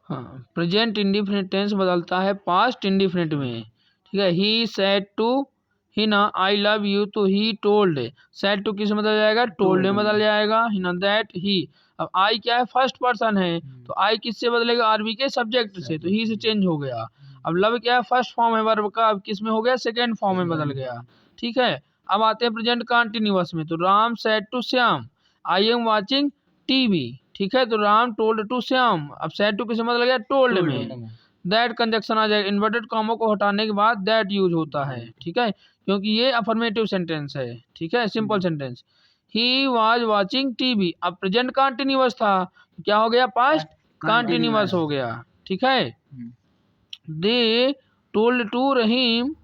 हाँ, present indefinite tense बदलता है पास्ट इंडिफिनिट में। ठीक है, he said to Hina I love you, तो ही टोल्ड, सेड टू किस में बदल जाएगा, टोल्ड में बदल जाएगा। हिना दैट ही, अब आई क्या है, फर्स्ट पर्सन है, तो आई किससे बदलेगा, आरबी के सब्जेक्ट से, तो ही से चेंज हो गया। अब लव क्या है, फर्स्ट फॉर्म है वर्ब का, अब किस में हो गया, सेकेंड फॉर्म में बदल गया। ठीक है, अब आते हैं प्रेजेंट कंटिन्यूअस में, तो Ram said to Shyam I am watching TV. ठीक है, तो राम टोल्ड टू श्याम, अब सेड टू किस में बदल गया, टोल्ड में। दैट कंजक्शन आ जाएगा, इन्वर्टेड कॉमा को हटाने के बाद दैट यूज होता है। ठीक है, क्योंकि ये अफर्मेटिव सेंटेंस है। ठीक है, simple sentence. He was watching TV, अब प्रेजेंट कंटिन्यूअस था, क्या हो गया, पास्ट कंटिन्यूअस हो गया। ठीक है, they told to Rahim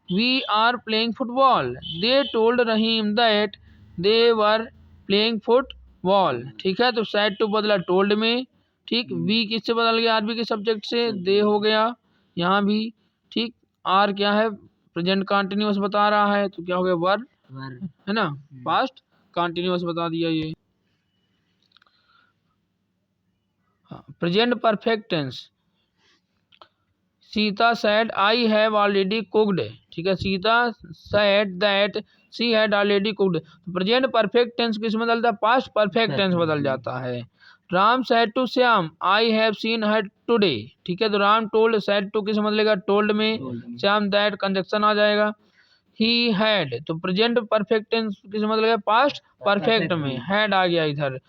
we are playing football, they told Rahim that they were playing football. ठीक है, तो सेड टू बदला टोल्ड में। ठीक, वी किससे बदल गया, आरबी के सब्जेक्ट से, दे हो गया यहाँ भी। ठीक, आर क्या है, प्रेजेंट कंटिन्यूअस बता रहा है, तो क्या हो गया, वर है ना, पास्ट कंटिन्यूअस बता दिया ये। Present perfect tense, Sita said I have already cooked. ठीक है, Sita said that she had already cooked, तो प्रेजेंट परफेक्ट टेंस किस में बदलता है, पास्ट परफेक्ट टेंस बदल जाता है। Ram said to Shyam I have seen her today. ठीक है, तो राम टोल्ड, सेड टू किस में बदलेगा, टोल्ड में। श्याम दैट कंजक्शन आ जाएगा। ही हैड, तो प्रेजेंट परफेक्ट टेंस किस में बदलेगा, पास्ट परफेक्ट में, हैड आ गया इधर,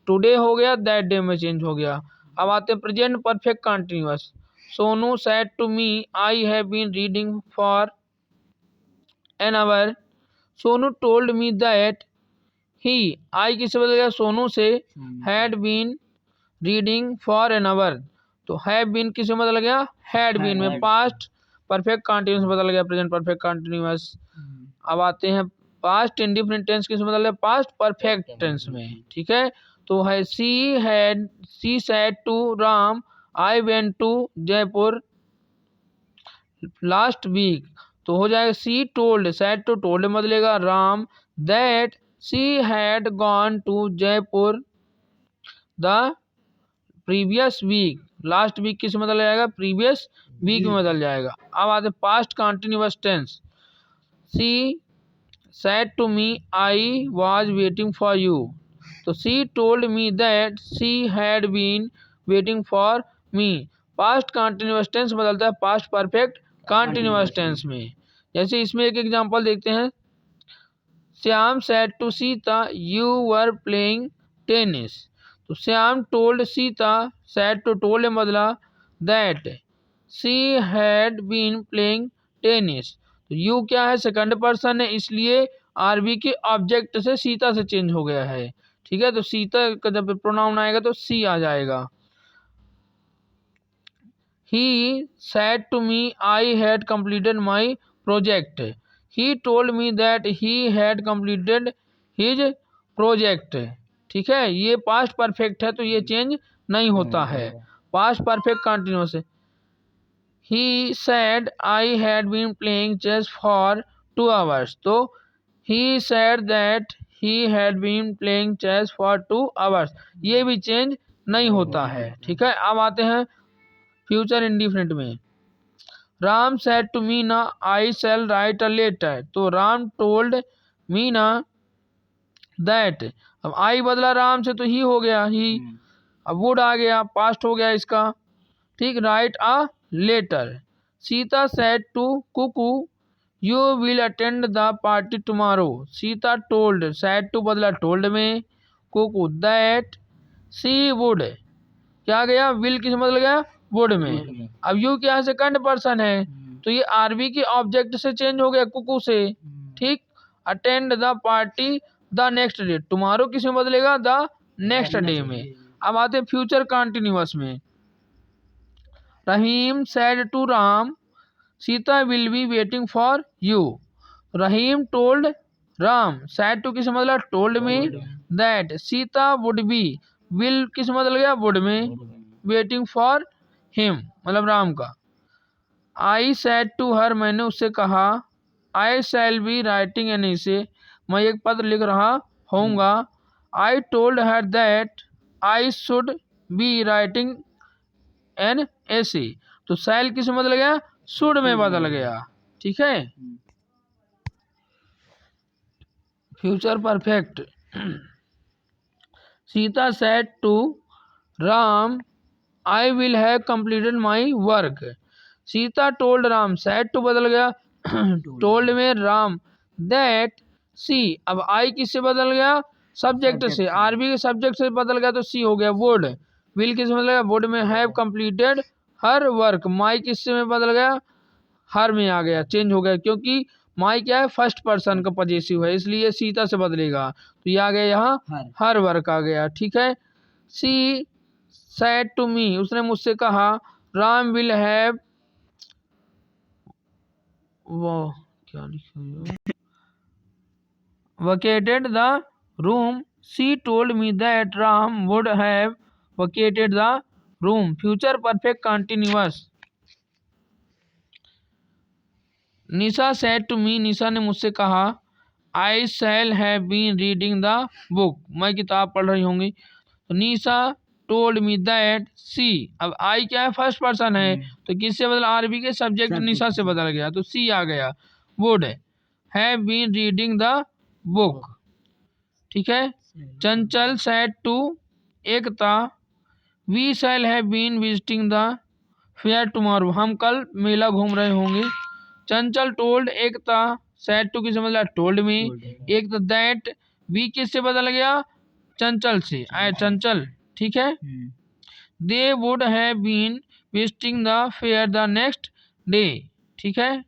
टुडे हो गया, दैट डे में चेंज हो गया। अब आते हैं present perfect continuous, Sonu said to me I have been reading for an hour, Sonu told me that he, I किससे बदल गया, सोनू से, had been reading for an hour, तो हैव बीन किस में बदल गया, हैड बीन में, पास्ट परफेक्ट कंटिन्यूअस बदल गया, प्रेजेंट परफेक्ट कंटिन्यूअस। अब आते हैं पास्ट इंडिफिनिट टेंस किस में बदल गया, पास्ट परफेक्ट टेंस में। ठीक है, तो है she said to Ram I went to Jaipur last week, तो हो जाएगा she told, said to told में बदलेगा, Ram that she had gone to Jaipur the previous week, last week किस में बदल जाएगा, प्रीवियस वीक में बदल जाएगा। अब आते past continuous tense, she said to me I was waiting for you, तो she told me that she had been waiting for me, past continuous tense बदलता है पास्ट परफेक्ट कंटिन्यूअस टेंस में। जैसे इसमें एक एग्जांपल देखते हैं, Shyam said to Sita you were playing tennis, तो Shyam told Sita, said to told में बदला, that she had been playing tennis, तो यू क्या है, सेकंड पर्सन है, इसलिए आरबी के ऑब्जेक्ट से सीता से चेंज हो गया है। ठीक है, तो सीता का जब प्रोनाउन आएगा तो सी आ जाएगा। He said to me I had completed my project, he told me that he had completed his project. ठीक है, ये पास्ट परफेक्ट है तो ये चेंज नहीं होता है, पास्ट परफेक्ट कंटिन्यूअस है। He said I had been playing chess for 2 hours, तो he said that he had been playing chess for 2 hours, ये भी चेंज नहीं होता है। ठीक है, अब आते हैं फ्यूचर इंडिफिनिट में, Ram said to Meena I shall write a letter, तो राम टोल्ड मीना दैट, अब आई बदला राम से तो ही हो गया ही, अब वुड आ गया, पास्ट हो गया इसका। ठीक, write a letter. Sita said to Kuku you will attend the party tomorrow, Sita told, said to बदला टोल्ड में, कुकू दैट सी वुड, क्या गया, विल किस बदल गया, वुड में। अब यू क्या है, सेकंड पर्सन है, तो ये आरबी के ऑब्जेक्ट से चेंज हो गया, कुकू से। ठीक, attend the party the next day, tomorrow किस में बदलेगा, द नेक्स्ट डे में। अब आते फ्यूचर कंटिन्यूअस में, Rahim said to Ram Sita will be waiting for you, Rahim told Ram, said to किस बदला, टोल्ड में, that Sita would be, will किस बदल गया, वुड में, वेटिंग फॉर हिम मतलब राम का। आई सेड टू हर, मैंने उससे कहा, आई शैल बी राइटिंग एन इसे, मैं एक पत्र लिख रहा होऊंगा। I told her that I should be writing SHOULDNAC। तो शैल किस में बदल गया, शुड में बदल गया। ठीक है, future perfect. Sita said to Ram I will have completed my work. Sita told Ram, said to बदल गया टोल्ड में राम, दैट सी, अब आई किससे बदल गया, सब्जेक्ट से, आरबी के सब्जेक्ट से बदल गया तो सी हो गया। वुड, विल किस में बदल गया, वुड में, हैव कंप्लीटेड हर वर्क, माई किससे में बदल गया, हर में आ गया, चेंज हो गया, क्योंकि माई क्या है, फर्स्ट पर्सन का पॉजेसिव है, इसलिए सीता से बदलेगा, तो ये आ गया यहाँ हर वर्क आ गया। ठीक है, सी सेड टू मी, उसने मुझसे कहा, राम विल हैव, वो क्या लिखा, vacated the room, she told me that Ram would have vacated the room। future perfect continuous। Nisha said to me, निशा ने मुझसे कहा, I shall have been reading the book, मैं किताब पढ़ रही होंगी। तो निशा told me that she, अब I क्या है, फर्स्ट पर्सन है, तो किससे बदला, आरबी के सब्जेक्ट निशा से बदल गया, तो सी आ गया। would have been reading the book। ठीक है, Chanchal said to Ekta, we shall have been visiting the fair tomorrow, हम कल मेला घूम रहे होंगे। चंचल टोल्ड एकता, सेड टू किससे बदला, टोल्ड मी, एक दैट, वी किससे बदल गया, चंचल से, आए चंचल। ठीक है, they would have been visiting the fair the next day. ठीक है,